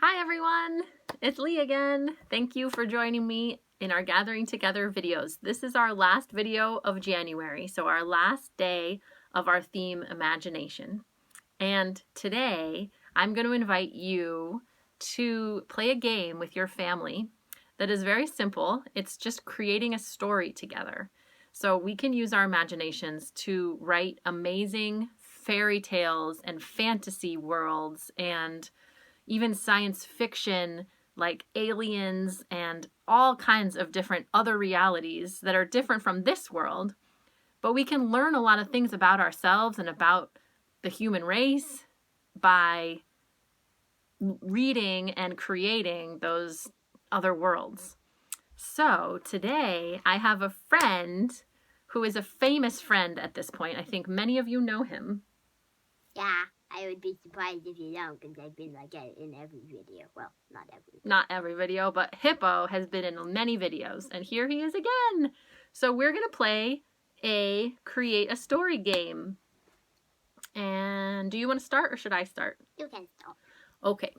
Hi everyone, it's Lee again. Thank you for joining me in our Gathering Together videos. This is our last video of January, so our last day of our theme Imagination. And today I'm going to invite you to play a game with your family that is very simple. It's just creating a story together. So we can use our imaginations to write amazing fairy tales and fantasy worlds and even science fiction like aliens and all kinds of different other realities that are different from this world. But we can learn a lot of things about ourselves and about the human race by reading and creating those other worlds. So today I have a friend who is a famous friend at this point. I think many of you know him. Yeah, I would be surprised if you don't, because I've been like it in every video. Well, not every. Not every video, but Hippo has been in many videos, and here he is again. So we're going to play a create a story game. And do you want to start or should I start? You can start. Okay.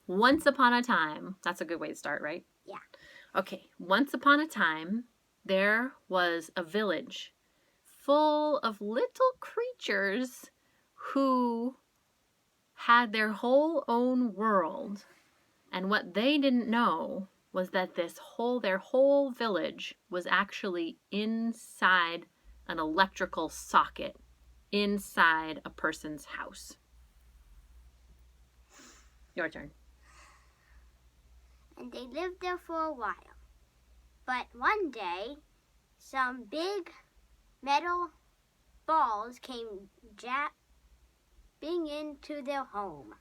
Once upon a time, that's a good way to start, right? Yeah. Okay. Once upon a time, there was a village full of little creatures who had their whole own world. And what they didn't know was that their whole village was actually inside an electrical socket, inside a person's house. Your turn. And they lived there for a while. But one day, some big metal balls came jabbing into their home.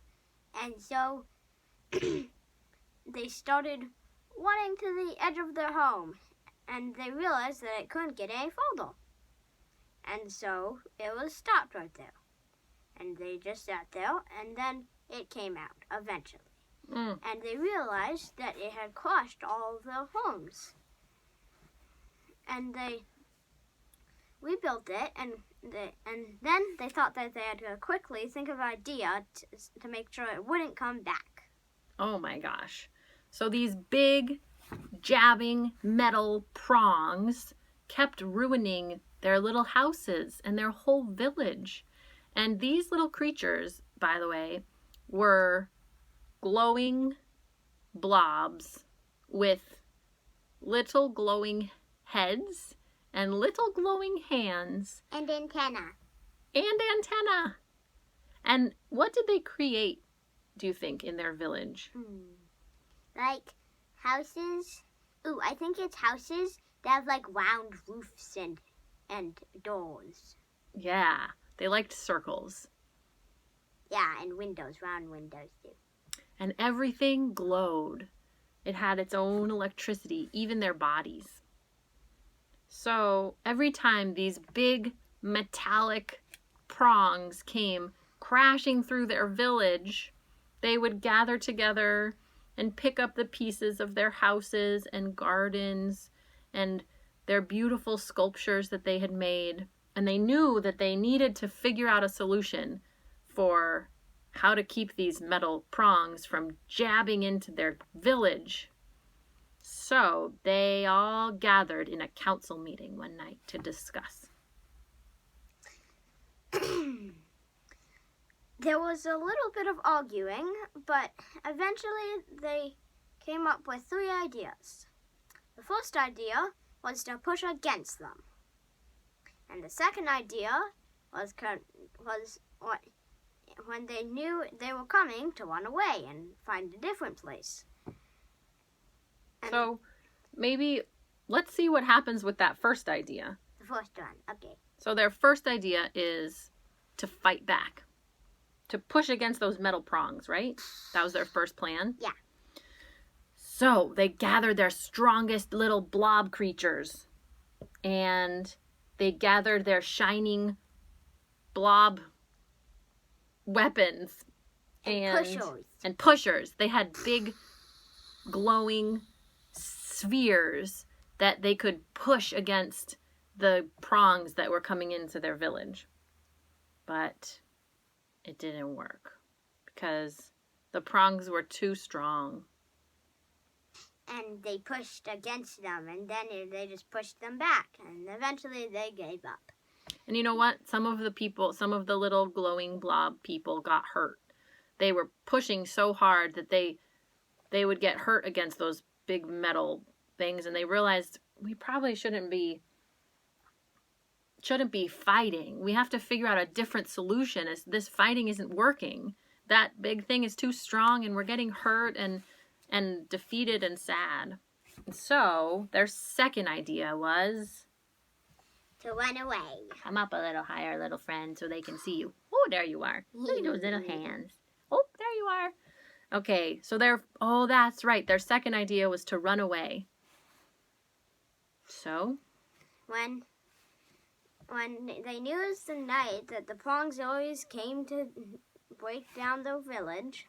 And so they started running to the edge of their home. And they realized that it couldn't get any further. And so it was stopped right there. And they just sat there, and then it came out eventually. And they realized that it had crushed all of their homes. And they rebuilt it, and then they thought that they had to quickly think of an idea to make sure it wouldn't come back. Oh my gosh. So these big jabbing metal prongs kept ruining their little houses and their whole village. And these little creatures, by the way, were glowing blobs with little glowing heads and little glowing hands. And antenna. And what did they create, do you think, in their village? Like houses. Ooh, I think it's houses that have like round roofs and doors. Yeah, they liked circles. Yeah, and windows, round windows too. And everything glowed. It had its own electricity, even their bodies. So every time these big metallic prongs came crashing through their village, they would gather together and pick up the pieces of their houses and gardens and their beautiful sculptures that they had made. And they knew that they needed to figure out a solution for how to keep these metal prongs from jabbing into their village. So they all gathered in a council meeting one night to discuss. There was a little bit of arguing, but eventually they came up with 3 ideas. The first idea was to push against them. And the second idea was when they knew they were coming, to run away and find a different place. So maybe let's see what happens with that first idea. The first one, okay. So their first idea is to fight back, to push against those metal prongs, right? That was their first plan? Yeah. So they gathered their strongest little blob creatures and they gathered their shining blob weapons and pushers. They had big glowing spheres that they could push against the prongs that were coming into their village. But it didn't work because The prongs were too strong. And they pushed against them, and then they just pushed them back, and eventually they gave up. And you know what? Some of the little glowing blob people got hurt. They were pushing so hard that they would get hurt against those big metal things, and they realized we probably shouldn't be fighting. We have to figure out a different solution, as this fighting isn't working. That big thing is too strong, and we're getting hurt and defeated and sad. So their second idea was to run away. Come up a little higher, little friend, so they can see you. Oh, there you are. Look at those little hands. Oh, there you are. Okay, so that's right. Their second idea was to run away. So? When they knew it was the night that the prongs always came to break down the village,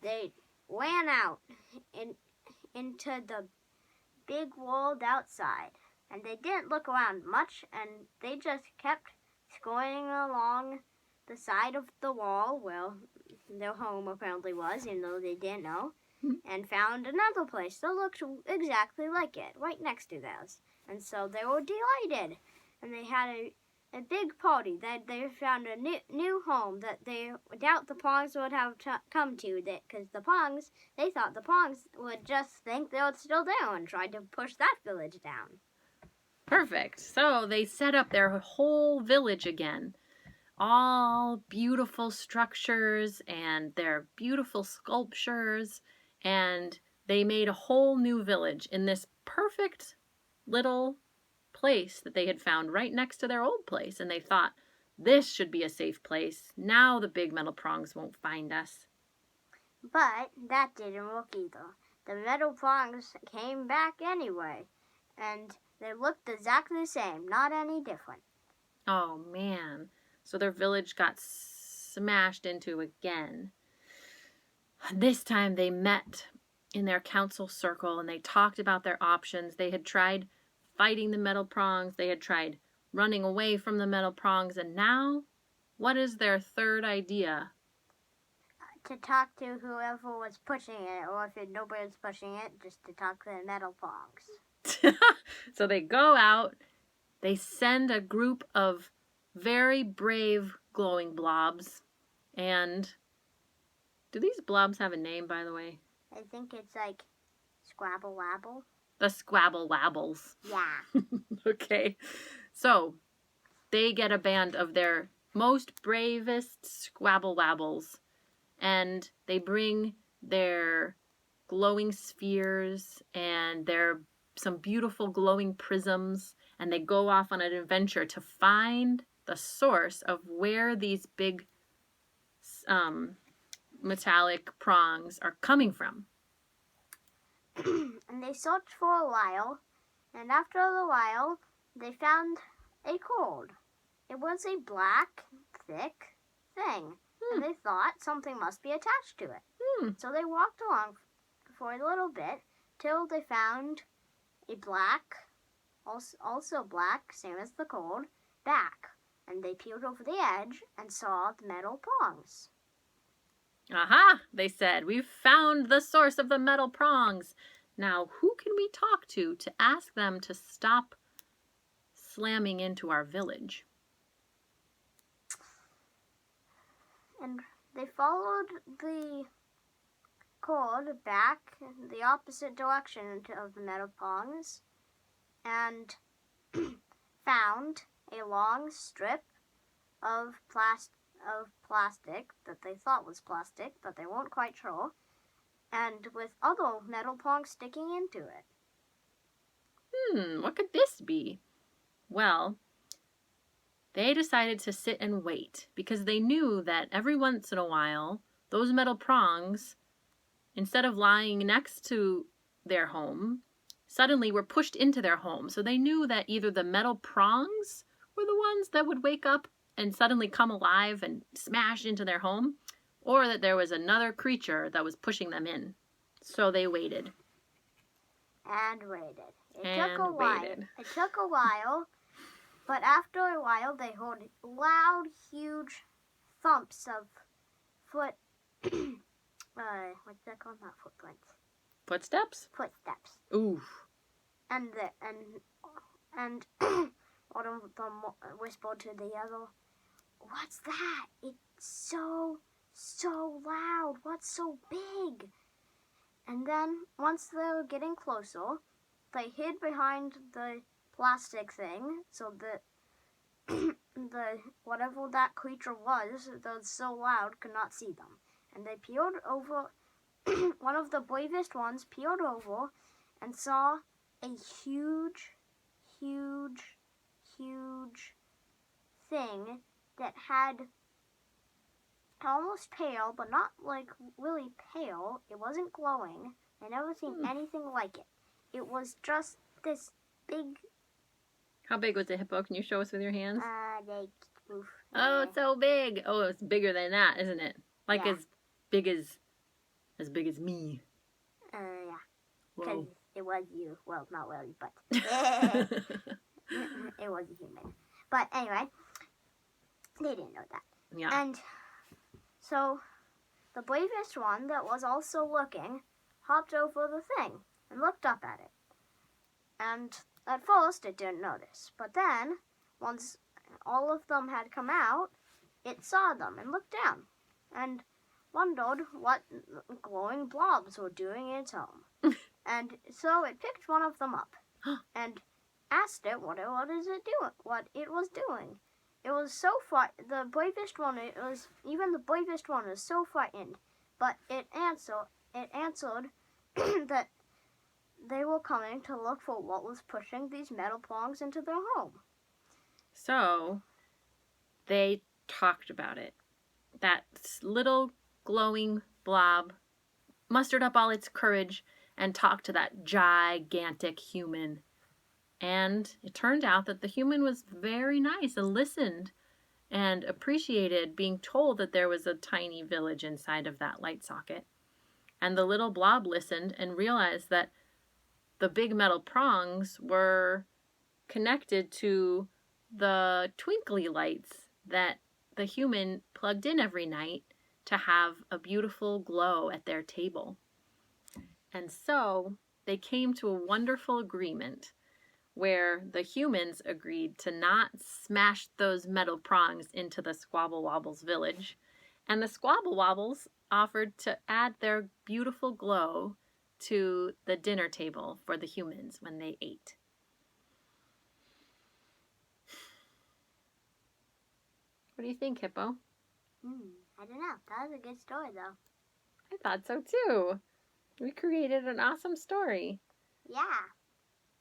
they ran out into the big world outside. And they didn't look around much, and they just kept going along the side of the wall where their home apparently was, even though they didn't know, and found another place that looked exactly like it, right next to theirs. And so they were delighted, and they had a big party. They found a new home that they doubt the prongs would have come to, because they thought the prongs would just think they were still there and tried to push that village down. Perfect. So they set up their whole village again. All beautiful structures and their beautiful sculptures. And they made a whole new village in this perfect little place that they had found right next to their old place. And they thought, this should be a safe place. Now the big metal prongs won't find us. But that didn't work either. The metal prongs came back anyway. And they looked exactly the same, not any different. Oh, man. So their village got smashed into again. This time they met in their council circle and they talked about their options. They had tried fighting the metal prongs. They had tried running away from the metal prongs. And now, what is their third idea? To talk to whoever was pushing it, or if nobody was pushing it, just to talk to the metal prongs. So they go out, they send a group of very brave glowing blobs, and do these blobs have a name, by the way? I think it's like Squabble Wabble. The Squabble Wabbles. Yeah. Okay, so they get a band of their most bravest Squabble Wabbles, and they bring their glowing spheres and some beautiful glowing prisms, and they go off on an adventure to find the source of where these big metallic prongs are coming from. And they searched for a while, and after a while, they found a cord. It was a black, thick thing, and they thought something must be attached to it. So they walked along for a little bit till they found a black, also black, same as the cord, back. And they peeled over the edge and saw the metal prongs. Aha, they said, we've found the source of the metal prongs. Now, who can we talk to ask them to stop slamming into our village? And they followed the cord back in the opposite direction of the metal prongs and found a long strip of plastic that they thought was plastic, but they weren't quite sure, and with other metal prongs sticking into it. What could this be? Well, they decided to sit and wait because they knew that every once in a while, those metal prongs, instead of lying next to their home, suddenly were pushed into their home. So they knew that either the metal prongs were the ones that would wake up and suddenly come alive and smash into their home, or that there was another creature that was pushing them in. So they waited. And waited. It took a while, but after a while they heard loud, huge thumps of what's that called? Not footprints. Footsteps? Footsteps. Ooh. And one of them whispered to the other, "What's that? It's so loud. What's so big?" And then once they were getting closer, they hid behind the plastic thing so that the whatever that creature was that was so loud could not see them. And they peered over. One of the bravest ones peered over and saw a huge thing that had almost pale, but not like really pale. It wasn't glowing. I never seen anything like it. It was just this big. How big was the hippo? Can you show us with your hands? Like, oof. Oh, it's so big. Oh, it's bigger than that, isn't it? Like Yeah. as big as me. Yeah. Whoa. Because it was you. Well, not really, but it was a human. But anyway, they didn't know that. Yeah. And so the bravest one that was also looking hopped over the thing and looked up at it. And at first it didn't notice. But then, once all of them had come out, it saw them and looked down and wondered what glowing blobs were doing in its home. And so it picked one of them up and asked it what it was doing. It was so the bravest one, even the bravest one was so frightened, but it answered that they were coming to look for what was pushing these metal prongs into their home. So they talked about it. That little glowing blob mustered up all its courage and talked to that gigantic human. And it turned out that the human was very nice and listened and appreciated being told that there was a tiny village inside of that light socket. And the little blob listened and realized that the big metal prongs were connected to the twinkly lights that the human plugged in every night to have a beautiful glow at their table. And so they came to a wonderful agreement where the humans agreed to not smash those metal prongs into the Squabble Wobble's village, and the Squabble Wobbles offered to add their beautiful glow to the dinner table for the humans when they ate. What do you think, Hippo? I don't know. That was a good story, though. I thought so too. We created an awesome story. Yeah.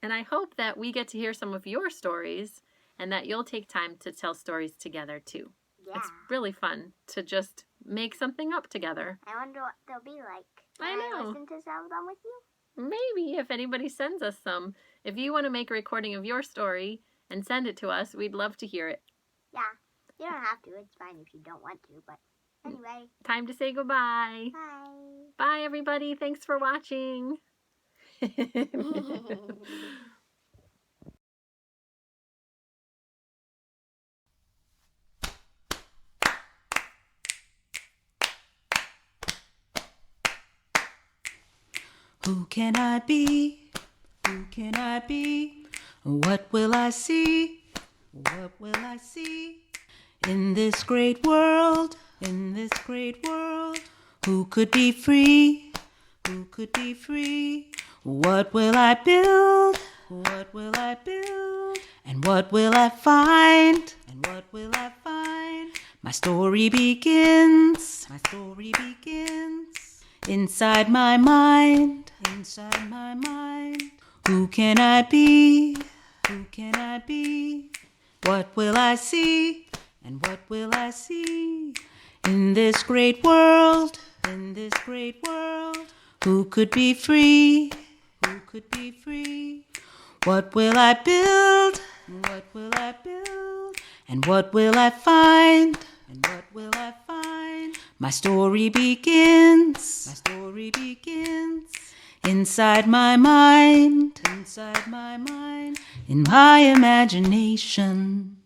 And I hope that we get to hear some of your stories and that you'll take time to tell stories together too. Yeah. It's really fun to just make something up together. I wonder what they'll be like. I know. Can I listen to some of them with you? Maybe if anybody sends us some. If you want to make a recording of your story and send it to us, we'd love to hear it. Yeah. You don't have to. It's fine if you don't want to. But anyway. Time to say goodbye. Bye. Bye, everybody. Thanks for watching. Who can I be? Who can I be? What will I see? What will I see? In this great world, in this great world, who could be free? Who could be free? What will I build? What will I build? And what will I find? And what will I find? My story begins. My story begins. Inside my mind. Inside my mind. Who can I be? Who can I be? What will I see? And what will I see? In this great world. In this great world. Who could be free? Who could be free? What will I build? What will I build? And what will I find? And what will I find? My story begins. My story begins. Inside my mind. Inside my mind. In my imagination.